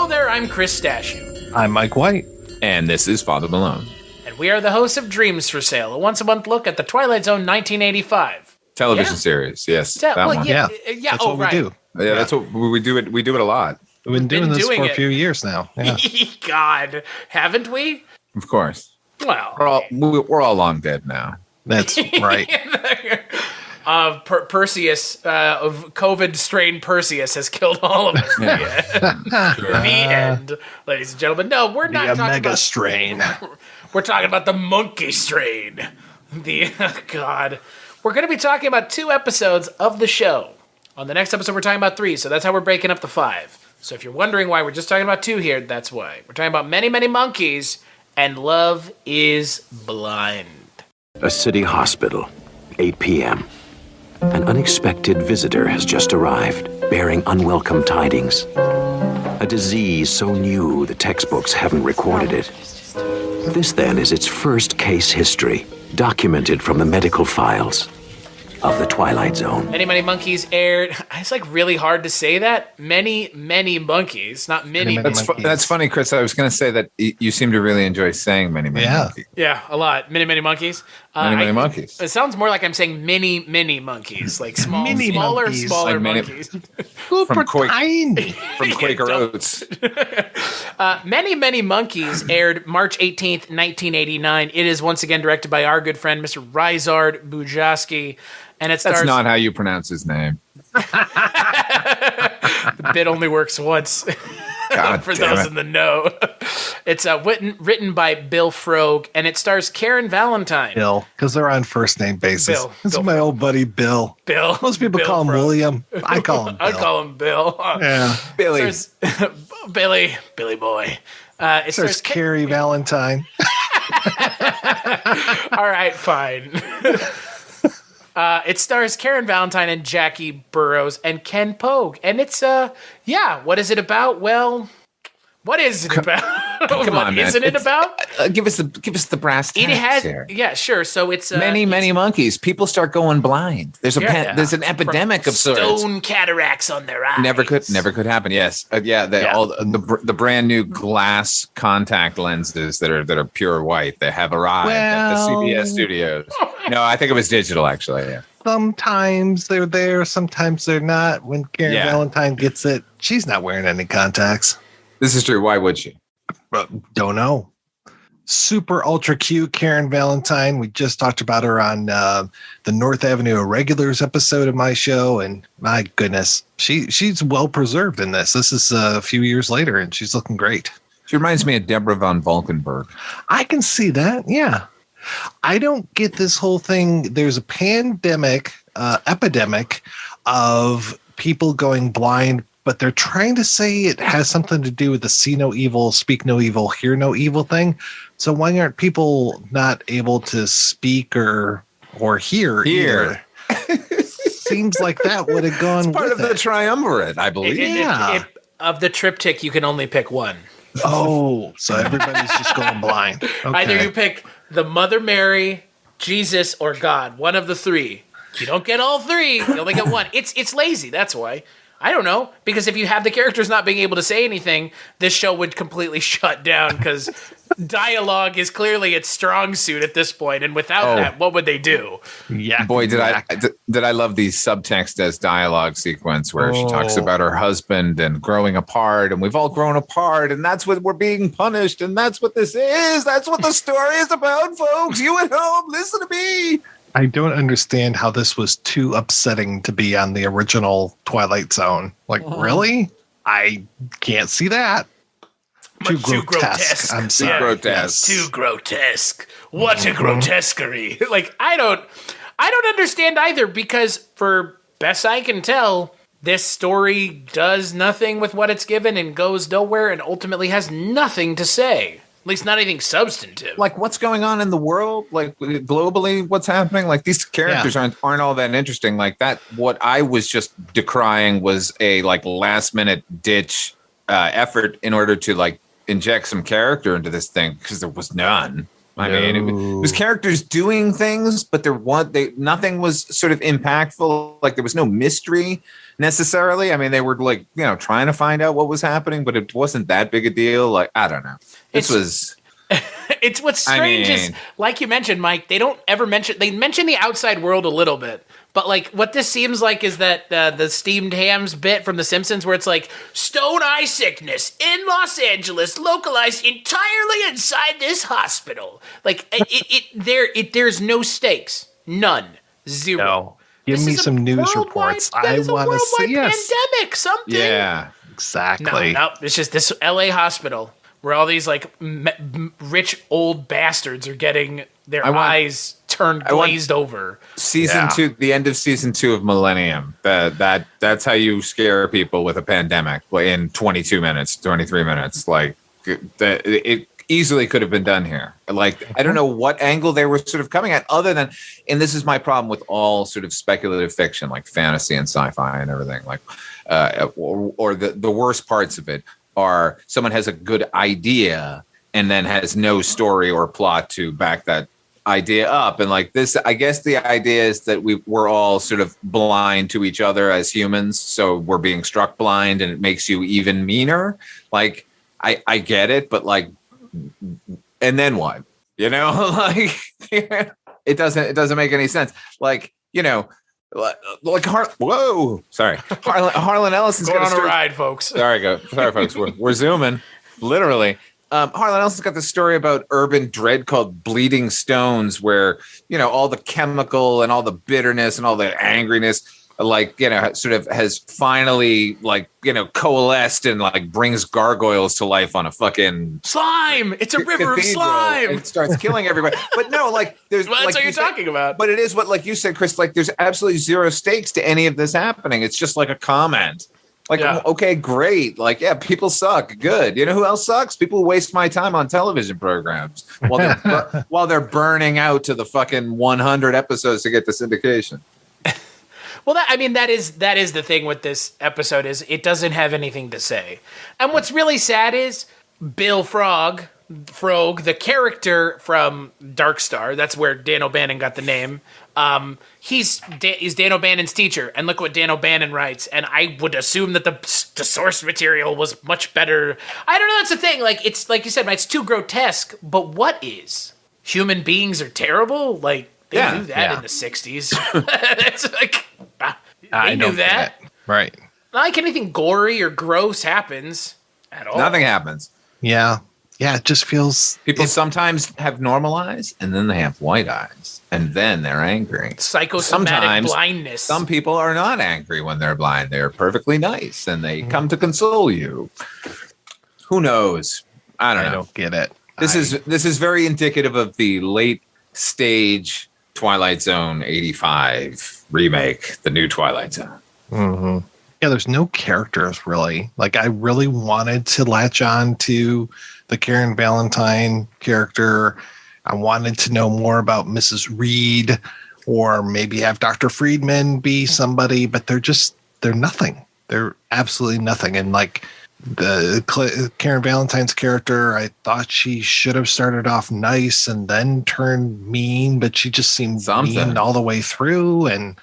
Hello there, I'm Chris Stashew. I'm Mike White. And this is Father Malone. And we are the hosts of Dreams for Sale, a once-a-month look at the Twilight Zone 1985. Television series, yes. That one. Yeah, that's what we do. Yeah, that's what we do. We do it a lot. We've been doing this for a few years now. Yeah. God, haven't we? Of course. Well, we're all long dead now. That's right. Perseus, of COVID strain Perseus has killed all of us. The end, ladies and gentlemen. No, we're not talking Omega about strain. We're talking about the monkey strain. God. We're going to be talking about 2 episodes of the show. On the next episode, we're talking about 3, so that's how we're breaking up the 5. So if you're wondering why we're just talking about 2 here, that's why. We're talking about Many, Many Monkeys and Love is Blind. A city hospital, 8 p.m. An unexpected visitor has just arrived, bearing unwelcome tidings. A disease so new the textbooks haven't recorded it. This, then, is its first case history, documented from the medical files of the Twilight Zone. Many, Many Monkeys aired. It's like really hard to say that. Many, many monkeys, not many. That's funny, Chris. I was going to say that you seem to really enjoy saying many monkeys. Yeah, a lot. Many, many monkeys. Many monkeys. It sounds more like I'm saying many, many monkeys, like smaller monkeys. Like monkeys. Super tiny. From Quaker Oats. Many, Many Monkeys aired March 18th, 1989. It is once again directed by our good friend, Mr. Ryszard Bujalski. And it stars... That's not how you pronounce his name. The bit only works once. God for those in the know. It's written by Bill Frogue, and it stars Karen Valentine. Bill, because they're on first name basis. This is my old buddy Bill. Most people call him William. I call him Bill. I call him Bill. Yeah. Billy. Billy boy. It stars Carrie Valentine. All right, fine. It stars Karen Valentine and Jackie Burroughs and Ken Pogue. And it's, what is it about? Well, what is it about? Come on, man. Isn't it about? Give us the brass tacks here. Yeah, sure. So it's many monkeys. People start going blind. There's there's an epidemic of sorts. Stone cataracts on their eyes. Never could happen. Yes, all the brand new glass contact lenses that are pure white. They have arrived at the CBS studios. No, I think it was digital actually. Yeah. Sometimes they're there, sometimes they're not. When Karen Valentine gets it, she's not wearing any contacts. This is true. Why would she? Don't know. Super ultra cute Karen Valentine. We just talked about her on the North Avenue Irregulars episode of my show, and my goodness, she's well preserved in this. This is a few years later, and she's looking great. She reminds me of Deborah von Valkenburg. I can see that. Yeah. I don't get this whole thing. There's a pandemic, epidemic of people going blind, but they're trying to say it has something to do with the see no evil, speak no evil, hear no evil thing. So why aren't people not able to speak or hear either? Seems like that would have gone. It's part of the triumvirate, I believe. Of the triptych, you can only pick one. Oh, so everybody's just going blind. Okay. Either you pick the Mother Mary, Jesus, or God. One of the 3. You don't get all 3. You only get one. It's lazy. That's why. I don't know. Because if you have the characters not being able to say anything, this show would completely shut down because dialogue is clearly its strong suit at this point. And without that, what would they do? Yeah. Boy, did I love the subtext as dialogue sequence where she talks about her husband and growing apart, and we've all grown apart, and that's what we're being punished, and that's what this is. That's what the story is about, folks. You at home, listen to me. I don't understand how this was too upsetting to be on the original Twilight Zone. Like, really? I can't see that. Too grotesque. I'm sorry. Grotesque. Too grotesque. What a grotesquerie. Like, I don't understand either, because for best I can tell, this story does nothing with what it's given and goes nowhere and ultimately has nothing to say. At least not anything substantive. Like what's going on in the world, like globally, what's happening. Like these characters aren't all that interesting. Like that, what I was just decrying was a like last minute ditch effort in order to like inject some character into this thing because there was none. I mean, it was characters doing things, but nothing was sort of impactful. Like there was no mystery necessarily. I mean, they were like, trying to find out what was happening, but it wasn't that big a deal. Like, I don't know. It's what's strange is, like you mentioned, Mike, they don't ever they mention the outside world a little bit. But like what this seems like is that the steamed hams bit from The Simpsons where it's like stone eye sickness in Los Angeles localized entirely inside this hospital. Like there's no stakes. None. Zero. No. Give me some news reports. I want to see pandemic, something. Yeah, exactly. No, it's just this LA hospital where all these like rich old bastards are getting their eyes turned glazed over. Season 2, the end of season 2 of Millennium. That's how you scare people with a pandemic in 22 minutes, 23 minutes. Like it easily could have been done here. Like I don't know what angle they were sort of coming at, other than, and this is my problem with all sort of speculative fiction, like fantasy and sci-fi and everything. Like, or the worst parts of it are someone has a good idea and then has no story or plot to back that idea up. And like this, I guess the idea is that we're all sort of blind to each other as humans. So we're being struck blind and it makes you even meaner. Like I get it, but like, and then what? Like it doesn't make any sense. Like, like Harlan Ellison's going on a ride, folks. Sorry, folks. We're zooming, literally. Harlan Ellison's got this story about urban dread called Bleeding Stones, where all the chemical and all the bitterness and all the angriness, like sort of has finally coalesced and like brings gargoyles to life on a fucking slime. It's a river of slime. It starts killing everybody. But no, like there's well, that's what you're talking about. But it is what, like you said, Chris. Like there's absolutely zero stakes to any of this happening. It's just like a comment. Like, okay, great. Like, yeah, people suck. Good. You know who else sucks? People who waste my time on television programs while they're burning out to the fucking 100 episodes to get the syndication. Well, that is the thing with this episode is it doesn't have anything to say. And what's really sad is Bill Frog, the character from Dark Star, that's where Dan O'Bannon got the name. He's Dan O'Bannon's teacher, and look what Dan O'Bannon writes. And I would assume that the source material was much better. I don't know. That's the thing. Like it's like you said, it's too grotesque. But what is? Human beings are terrible. Like they knew that in the '60s. It's like they knew that, right? Not like anything gory or gross happens at all. Nothing happens. Yeah. It just feels... People sometimes have normal eyes, and then they have white eyes, and then they're angry. Psychosomatic blindness. Some people are not angry when they're blind. They're perfectly nice, and they come to console you. Who knows? I don't get it. This is very indicative of the late stage Twilight Zone 85 remake, the new Twilight Zone. Mm-hmm. Yeah, there's no characters, really. Like, I really wanted to latch on to the Karen Valentine character. I wanted to know more about Mrs. Reed, or maybe have Dr. Friedman be somebody, but they're nothing. They're absolutely nothing. And like the Karen Valentine's character, I thought she should have started off nice and then turned mean, but she just seemed mean all the way through. And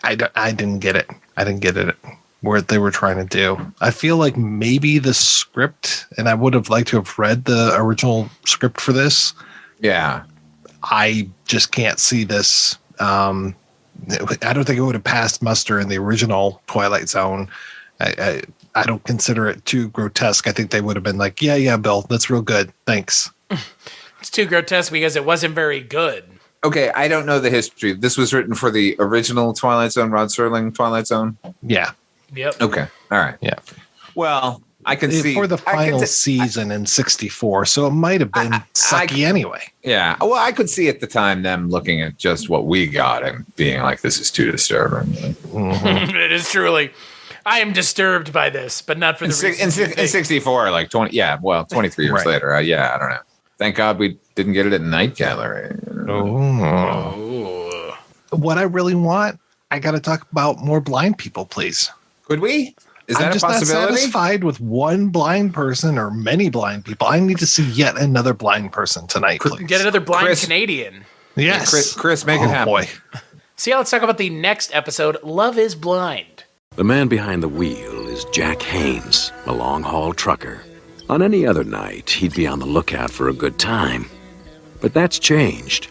I didn't get it. I didn't get it. What they were trying to do. I feel like maybe the script, and I would have liked to have read the original script for this. Yeah. I just can't see this. I don't think it would have passed muster in the original Twilight Zone. I don't consider it too grotesque. I think they would have been like, yeah, Bill, that's real good. Thanks. It's too grotesque because it wasn't very good. Okay, I don't know the history. This was written for the original Twilight Zone, Rod Serling Twilight Zone? Yeah. Yep. Okay. All right. Yeah. Well, I can see for the final season in '64, so it might have been sucky anyway. Yeah. Well, I could see at the time them looking at just what we got and being like, "This is too disturbing." Mm-hmm. It is truly. I am disturbed by this, but not for the reason. In '64, like 20. Yeah. Well, 23 years later. I don't know. Thank God we didn't get it at Night Gallery. Oh. What I really want, I got to talk about more blind people, please. Could we? Is that I'm a just not possibility? satisfied with one blind person or many blind people. I need to see yet another blind person tonight, please. Get another blind Chris. Canadian. Yes. Chris, make it happen. Boy. So yeah, let's talk about the next episode, Love is Blind. The man behind the wheel is Jack Haynes, a long-haul trucker. On any other night, he'd be on the lookout for a good time. But that's changed.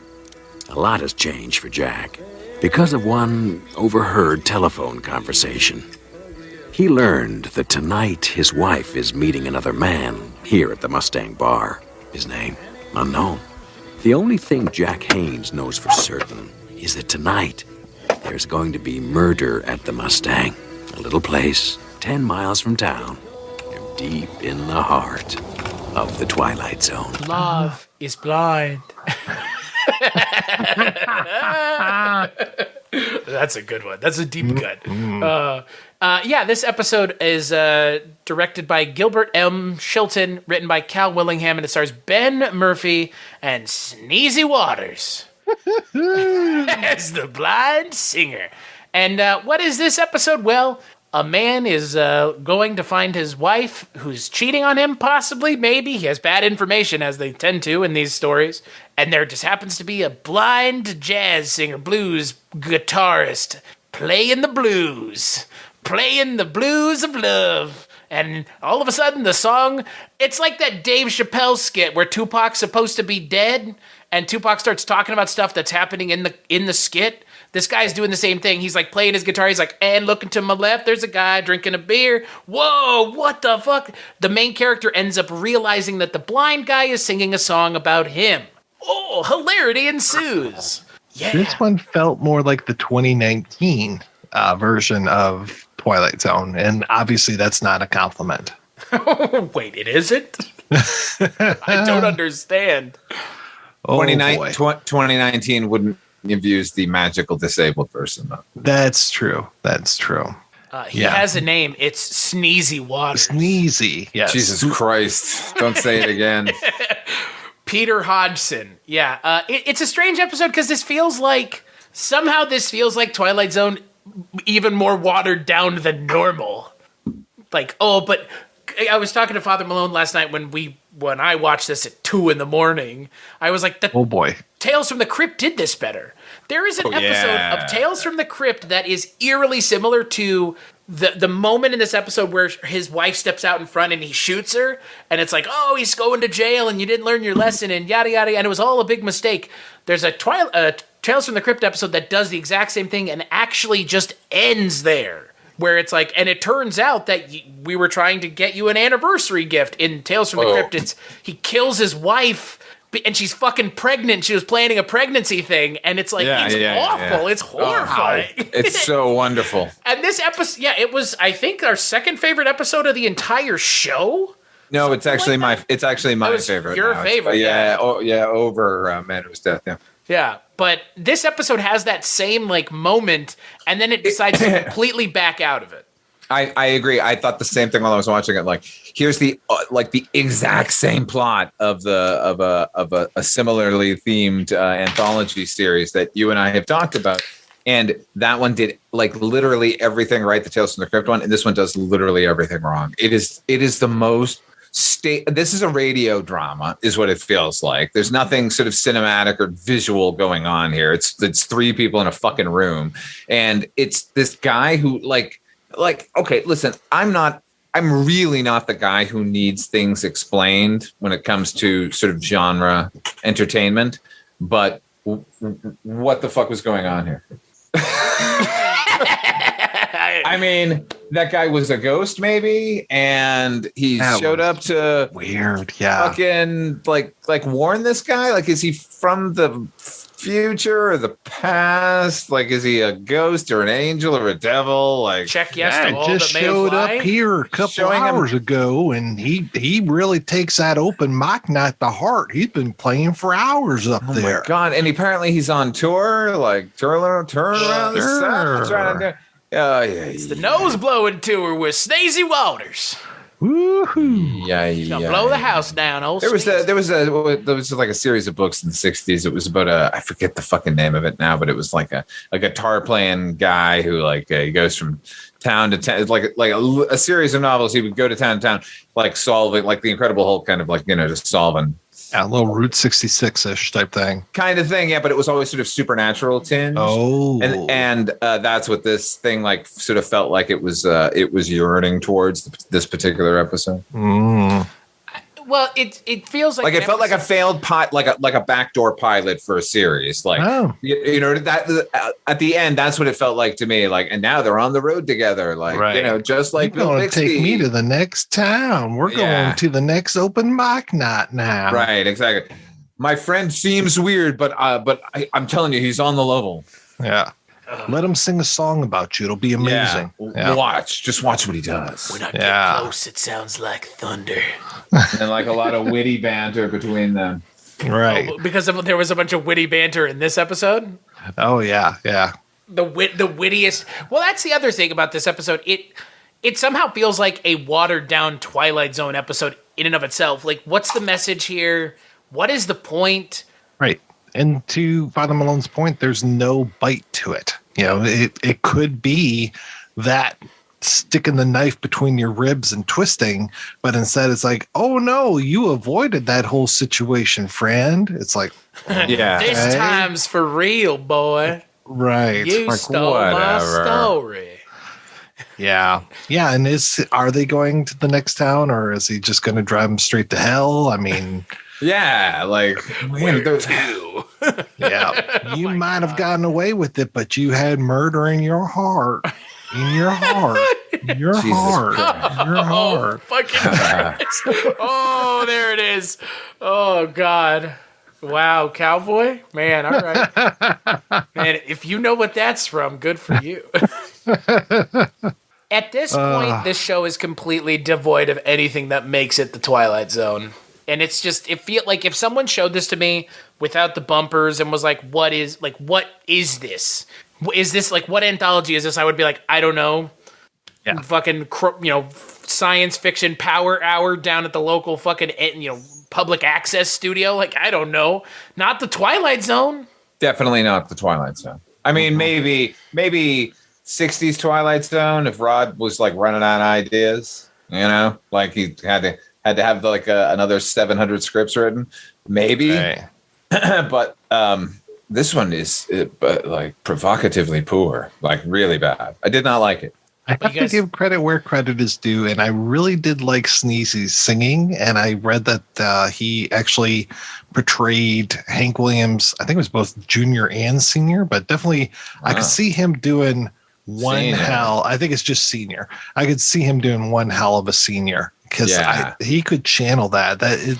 A lot has changed for Jack because of one overheard telephone conversation. He learned that tonight his wife is meeting another man here at the Mustang Bar. His name, unknown. The only thing Jack Haynes knows for certain is that tonight there's going to be murder at the Mustang, a little place 10 miles from town, and deep in the heart of the Twilight Zone. Love is blind. That's a good one. That's a deep cut. Yeah, this episode is directed by Gilbert M. Shilton, written by Cal Willingham, and it stars Ben Murphy and Sneezy Waters as the blind singer. And what is this episode? Well, a man is going to find his wife who's cheating on him, possibly, maybe. He has bad information, as they tend to in these stories. And there just happens to be a blind jazz singer, blues guitarist, playing the blues of love. And all of a sudden, the song, it's like that Dave Chappelle skit where Tupac's supposed to be dead, and Tupac starts talking about stuff that's happening in the skit. This guy's doing the same thing. He's like playing his guitar. He's like, and looking to my left, there's a guy drinking a beer. Whoa, what the fuck? The main character ends up realizing that the blind guy is singing a song about him. Oh, hilarity ensues. Yeah. This one felt more like the 2019 version of Twilight Zone, and obviously that's not a compliment. Wait, it isn't? I don't understand. Oh, 2019 wouldn't have used the magical disabled person, though. That's true. He has a name. It's Sneezy Waters. Sneezy, yes. Jesus Christ. Don't say it again. Peter Hodgson. Yeah. It's a strange episode because this feels like Twilight Zone even more watered down than normal. Like, but I was talking to Father Malone last night when I watched this at 2 a.m. I was like, oh boy. Tales from the Crypt did this better. There is an episode of Tales from the Crypt that is eerily similar to the moment in this episode where his wife steps out in front and he shoots her, and it's like, oh, he's going to jail and you didn't learn your lesson and yada yada, and it was all a big mistake. There's a Tales from the Crypt episode that does the exact same thing and actually just ends there, where it's like, and it turns out that we were trying to get you an anniversary gift. In Tales from the Crypt, he kills his wife, and she's fucking pregnant. She was planning a pregnancy thing, and it's like, awful. Yeah. It's horrifying. It's so wonderful. And this episode, it was, I think, our second favorite episode of the entire show. No, it's actually my favorite. Your favorite, over Man Who's Death. Yeah. Yeah, but this episode has that same moment, and then it decides to completely back out of it. I agree. I thought the same thing while I was watching it. Like, here's the the exact same plot of a similarly themed anthology series that you and I have talked about, and that one did literally everything right. The Tales from the Crypt one, and this one does literally everything wrong. It is the most. This is a radio drama, is what it feels like. There's nothing sort of cinematic or visual going on here. It's 3 people in a fucking room, and it's this guy who okay, listen, I'm really not the guy who needs things explained when it comes to sort of genre entertainment, but what the fuck was going on here? I mean, that guy was a ghost, maybe, and he showed up to weird, fucking warn this guy. Is he from the future or the past? Is he a ghost or an angel or a devil? Check yes to all just that may showed fly. Up here a couple hours ago, and he really takes that open mic night to heart. He's been playing for hours up there. Oh my God! And apparently he's on tour, turn around the set, trying to do. It's the nose blowing tour with Sneezy Waters. Woohoo! Yeah. Blow the house down, old. There was like a series of books in the 60s. It was about I forget the fucking name of it now, but it was like a guitar playing guy who he goes from town to town. It's like a series of novels. He would go to town to town, like solving, like the Incredible Hulk, kind of like, just solving. A little Route 66-ish type thing. Kind of thing, yeah, but it was always sort of supernatural tinge. Oh. And that's what this thing sort of felt like it was yearning towards this particular episode. Mm. Well, it feels like it felt like a failed like a backdoor pilot for a series. That at the end, that's what it felt like to me. Like, and now they're on the road together. Like, just like You're going to take me to the next town. We're going to the next open mic night now. Right, exactly. My friend seems weird, but I'm telling you, he's on the level. Yeah. Let him sing a song about you. It'll be amazing. Yeah. Just watch what he does. When I get close, it sounds like thunder. And like a lot of witty banter between them. Right. Because there was a bunch of witty banter in this episode. Oh, yeah. The wittiest. Well, that's the other thing about this episode. It somehow feels like a watered down Twilight Zone episode in and of itself. Like, what's the message here? What is the point? Right. And to Father Malone's point, there's no bite to it. It could be that sticking the knife between your ribs and twisting, but instead it's like, oh no, you avoided that whole situation, friend. It's like, this time's for real, boy. Right. You stole my story. Yeah. And are they going to the next town, or is he just going to drive them straight to hell? I mean, yeah, like where to? Yeah, you might have gotten away with it, but you had murder in your heart. In your heart. Your heart. Your heart. Fucking Christ. Oh, there it is. Oh, God. Wow, cowboy? Man, all right. Man, if you know what that's from, good for you. At this point, this show is completely devoid of anything that makes it the Twilight Zone. And it's just, it feels like if someone showed this to me without the bumpers and was like, what is this? Is this like, what anthology is this? I would be like, I don't know. Yeah. Fucking, science fiction power hour down at the local fucking, public access studio. Like, I don't know. Not the Twilight Zone. Definitely not the Twilight Zone. I mean, maybe 60s Twilight Zone if Rod was like running out of ideas, like he had to have like another 700 scripts written, maybe. Right. But this one is like provocatively poor, like really bad. I did not like it. I have to give credit where credit is due, and I really did like Sneezy's singing, and I read that he actually portrayed Hank Williams, I think it was both junior and senior, but definitely I could see him doing I think it's just senior. I could see him doing one hell of a senior. Because he could channel that.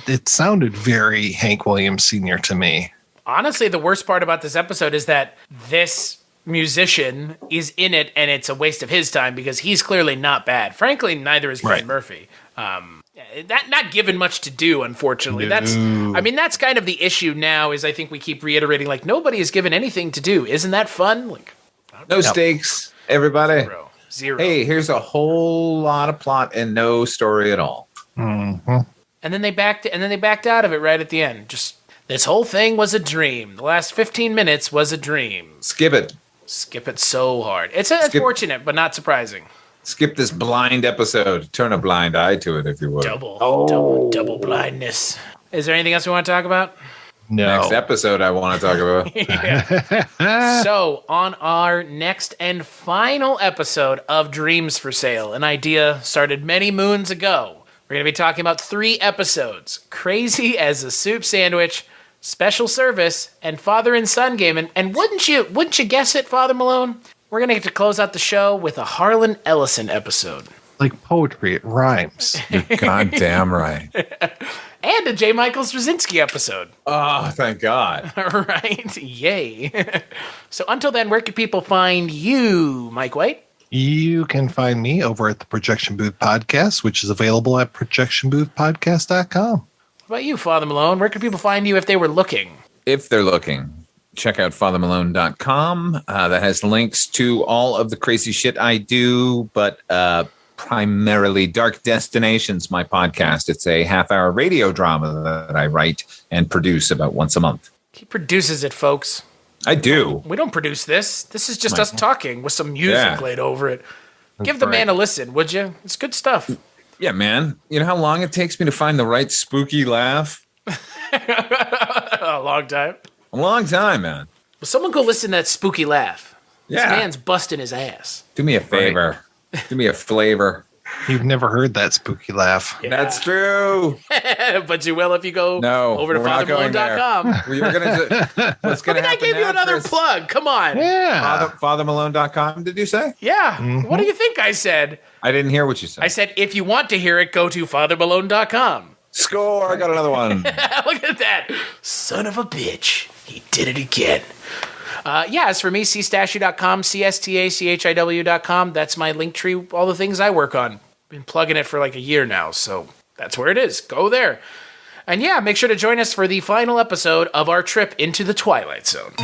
It sounded very Hank Williams Sr. to me. Honestly, the worst part about this episode is that this musician is in it, and it's a waste of his time because he's clearly not bad. Frankly, neither is Fred Murphy. Not given much to do, unfortunately. No. That's kind of the issue now. Is I think we keep reiterating like nobody is given anything to do. Isn't that fun? Like, no stakes, everybody. Zero. Hey, here's a whole lot of plot and no story at all. Mm-hmm. And then they backed out of it right at the end. Just this whole thing was a dream. The last 15 minutes was a dream. Skip it so hard. It's unfortunate, but not surprising. Skip this blind episode. Turn a blind eye to it if you would. Double blindness. Is there anything else we want to talk about? No. Next episode I want to talk about. So, on our next and final episode of Dreams for Sale, an idea started many moons ago. We're going to be talking about 3 episodes. Crazy as a Soup Sandwich, Special Service, and Father and Son Game. And wouldn't you guess it, Father Malone? We're going to get to close out the show with a Harlan Ellison episode. Like poetry, it rhymes. You're goddamn right. And a J. Michael Straczynski episode. Oh, thank God. All right. Yay. So until then, where can people find you, Mike White? You can find me over at the Projection Booth Podcast, which is available at projectionboothpodcast.com. What about you, Father Malone? Where can people find you if they were looking? If they're looking, check out fathermalone.com. That has links to all of the crazy shit I do, but primarily Dark Destinations, my podcast. It's a half-hour radio drama that I write and produce about once a month. He produces it, folks. I do. We don't produce this. This is just us talking with some music laid over it. Give the man a listen, would you? It's good stuff. Yeah, man. You know how long it takes me to find the right spooky laugh? A long time. A long time, man. Well, someone go listen to that spooky laugh. Yeah. This man's busting his ass. Do me a favor. Do me a flavor. You've never heard that spooky laugh. Yeah. That's true. But you will if you go over to fathermalone.com. We were gonna what's going to happen? I gave you another Chris? plug. Come on. Yeah. Fathermalone.com, did you say? Yeah. Mm-hmm. What do you think I said? I didn't hear what you said. I said, if you want to hear it, go to fathermalone.com. Score. I got another one. Look at that. Son of a bitch. He did it again. As for me, cstachiw.com, cstachiw.com. That's my link tree, all the things I work on. Been plugging it for like a year now, so that's where it is. Go there. And make sure to join us for the final episode of our trip into the Twilight Zone.